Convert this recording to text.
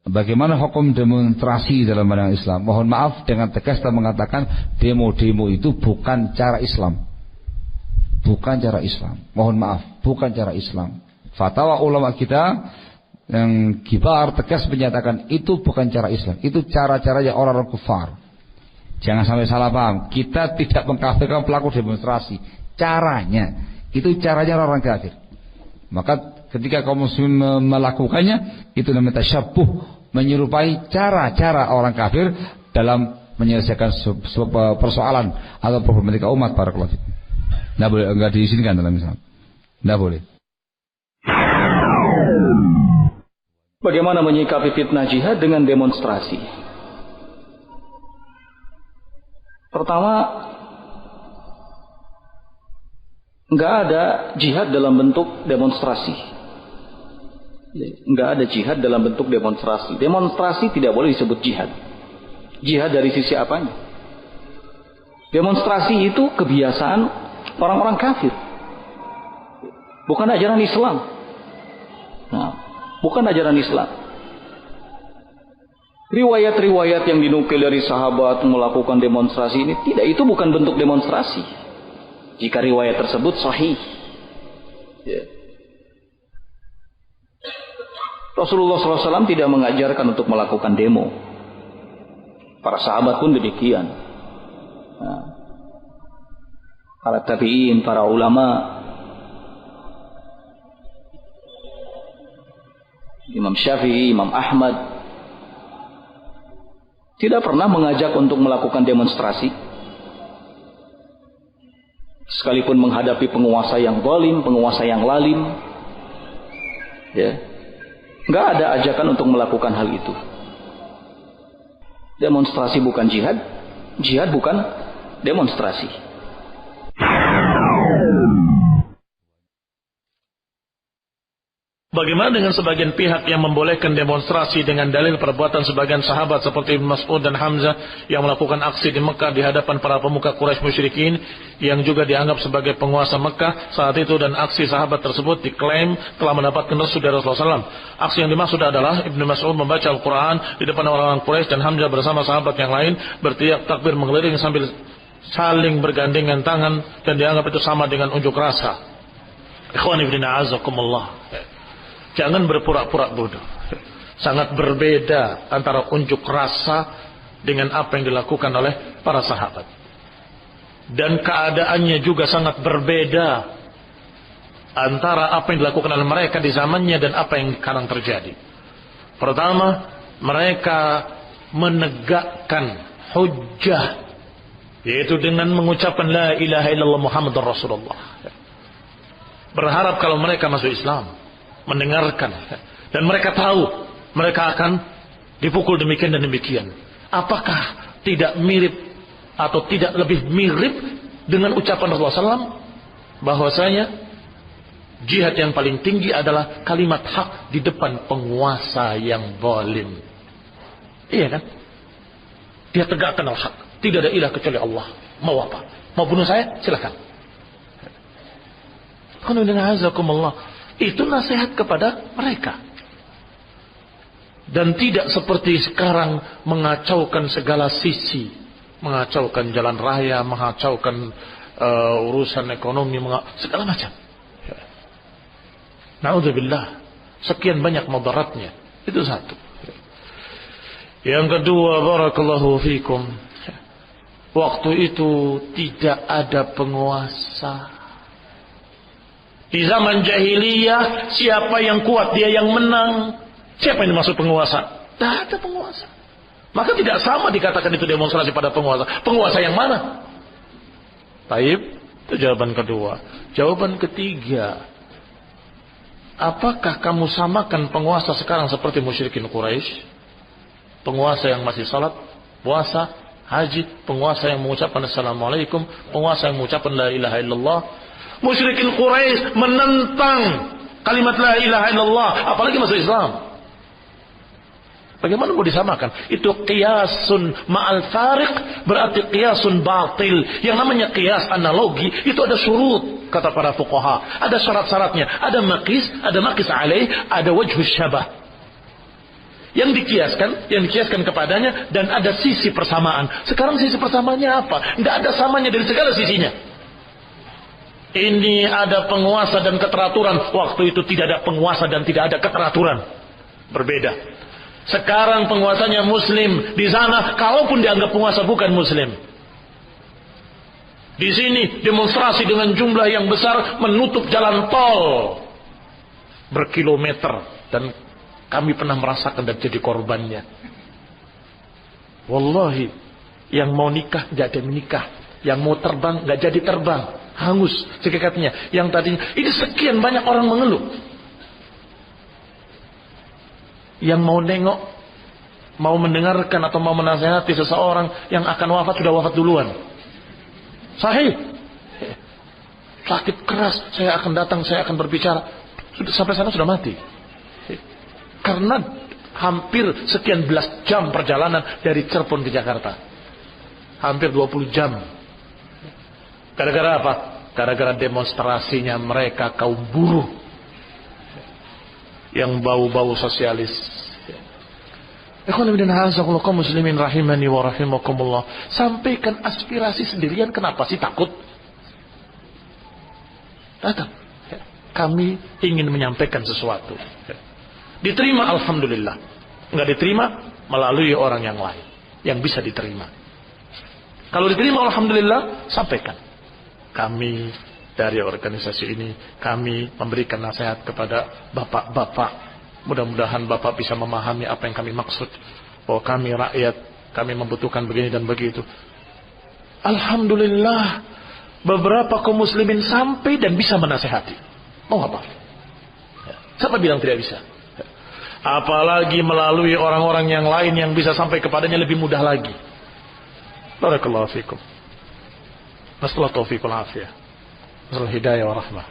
Bagaimana hukum demonstrasi dalam pandangan Islam? Mohon maaf dengan tegas kita mengatakan demo-demo itu bukan cara Islam. Bukan cara Islam. Mohon maaf, bukan cara Islam. Fatwa ulama kita yang kibar tegas menyatakan itu bukan cara Islam. Itu cara-caranya orang-orang kufar. Jangan sampai salah paham. Kita tidak mengkafirkan pelaku demonstrasi. Caranya, itu caranya orang kafir. Maka ketika kaum muslimin melakukannya, itu namanya tasyabbuh, menyerupai cara-cara orang kafir dalam menyelesaikan persoalan atau problematika umat para kelompok. Tidak boleh, enggak diizinkan dalam Islam. Tidak boleh. Bagaimana menyikapi fitnah jihad dengan demonstrasi? Pertama, enggak ada jihad dalam bentuk demonstrasi. Enggak ada jihad dalam bentuk demonstrasi. Demonstrasi tidak boleh disebut jihad. Jihad dari sisi apanya? Demonstrasi itu kebiasaan orang-orang kafir. Bukan ajaran Islam. Nah, bukan ajaran Islam. Riwayat-riwayat yang dinukil dari sahabat melakukan demonstrasi ini tidak, itu bukan bentuk demonstrasi. Jika riwayat tersebut sahih. Ya. Rasulullah SAW tidak mengajarkan untuk melakukan demo. Para sahabat pun demikian. Nah, para tabi'in, para ulama, Imam Syafi'i, Imam Ahmad, tidak pernah mengajak untuk melakukan demonstrasi. Sekalipun menghadapi penguasa yang zalim, penguasa yang lalim, ya, nggak ada ajakan untuk melakukan hal itu. Demonstrasi bukan jihad, jihad bukan demonstrasi. Bagaimana dengan sebagian pihak yang membolehkan demonstrasi dengan dalil perbuatan sebagian sahabat seperti Ibn Mas'ud dan Hamzah yang melakukan aksi di Mekah di hadapan para pemuka Quraisy musyrikin yang juga dianggap sebagai penguasa Mekah saat itu, dan aksi sahabat tersebut diklaim telah mendapatkan restu dari Rasulullah SAW. Aksi yang dimaksud adalah Ibn Mas'ud membaca Al-Quran di depan orang-orang Quraisy dan Hamzah bersama sahabat yang lain berteriak takbir mengelilingi sambil saling bergandengan tangan, dan dianggap itu sama dengan unjuk rasa. Ikhwani fillah azakumullah. Jangan berpura-pura bodoh. Sangat berbeda antara unjuk rasa dengan apa yang dilakukan oleh para sahabat. Dan keadaannya juga sangat berbeda antara apa yang dilakukan oleh mereka di zamannya dan apa yang sekarang terjadi. Pertama, mereka menegakkan hujjah, yaitu dengan mengucapkan la ilaha illallah Muhammadur Rasulullah. Berharap kalau mereka masuk Islam, mendengarkan, dan mereka tahu mereka akan dipukul demikian dan demikian. Apakah tidak mirip atau tidak lebih mirip dengan ucapan Rasulullah SAW bahwasanya jihad yang paling tinggi adalah kalimat hak di depan penguasa yang zalim? Iya kan? Dia tegakkan al-haq, tidak ada ilah kecuali Allah. Mau apa? Mau bunuh saya? Silakan. Itu nasihat kepada mereka. Dan tidak seperti sekarang mengacaukan segala sisi, mengacaukan jalan raya, mengacaukan urusan ekonomi, segala macam. Na'udzubillah, sekian banyak mudaratnya. Itu satu. Yang kedua, barakallahu fikum, waktu itu tidak ada penguasa. Di zaman jahiliyah, siapa yang kuat dia yang menang. Siapa yang dimaksud penguasa? Tidak ada penguasa. Maka tidak sama dikatakan itu demonstrasi pada penguasa. Penguasa yang mana? Taib, itu jawaban kedua. Jawaban ketiga, apakah kamu samakan penguasa sekarang seperti musyrikin Quraisy? Penguasa yang masih salat, puasa, haji, penguasa yang mengucapkan assalamualaikum, penguasa yang mengucapkan la ilaha illallah. Musyrikin Quraisy menentang kalimat la ilaha illallah, apalagi masuk Islam. Bagaimana mau disamakan? Itu qiyasun ma'al fariq, berarti qiyasun batil. Yang namanya qiyas analogi itu ada syurut, kata para fuqaha. Ada syarat-syaratnya, ada maqis alaih, ada wajhus syabah. Yang dikiaskan kepadanya, dan ada sisi persamaan. Sekarang sisi persamaannya apa? Tidak ada samanya dari segala sisinya. Ini ada penguasa dan keteraturan. Waktu itu tidak ada penguasa dan tidak ada keteraturan. Berbeda. Sekarang penguasanya muslim. Di sana, kalaupun dianggap penguasa bukan muslim. Di sini demonstrasi dengan jumlah yang besar menutup jalan tol berkilometer, dan kami pernah merasakan dan jadi korbannya. Wallahi, yang mau nikah gak ada menikah, yang mau terbang gak jadi terbang, hangus sekekatnya. Yang tadinya ini sekian banyak orang mengeluh. Yang mau nengok, mau mendengarkan atau mau menasihati seseorang yang akan wafat sudah wafat duluan. Sahih, sakit keras, saya akan datang, saya akan berbicara. Sampai sana sudah mati. Karena hampir sekian belas jam perjalanan dari Cirebon ke Jakarta. Hampir 20 jam. Gara-gara apa? Gara-gara demonstrasinya mereka kaum buruh yang bau-bau sosialis. Ikhwan fillah, kaum muslimin rahimani wa rahimakumullah. Sampaikan aspirasi sendirian, kenapa sih takut? Datang. Kami ingin menyampaikan sesuatu. Diterima alhamdulillah. Enggak diterima melalui orang yang lain yang bisa diterima. Kalau diterima alhamdulillah, sampaikan. Kami dari organisasi ini, kami memberikan nasihat kepada bapak-bapak. Mudah-mudahan bapak bisa memahami apa yang kami maksud. Bahwa kami rakyat, kami membutuhkan begini dan begitu. Alhamdulillah, beberapa kaum muslimin sampai dan bisa menasehati. Mau apa? Siapa bilang tidak bisa? Apalagi melalui orang-orang yang lain yang bisa sampai kepadanya lebih mudah lagi. Barakallahu fikum. Nasallahu taufiq wal afiyah. Nasallahu hidayah wa rahmah.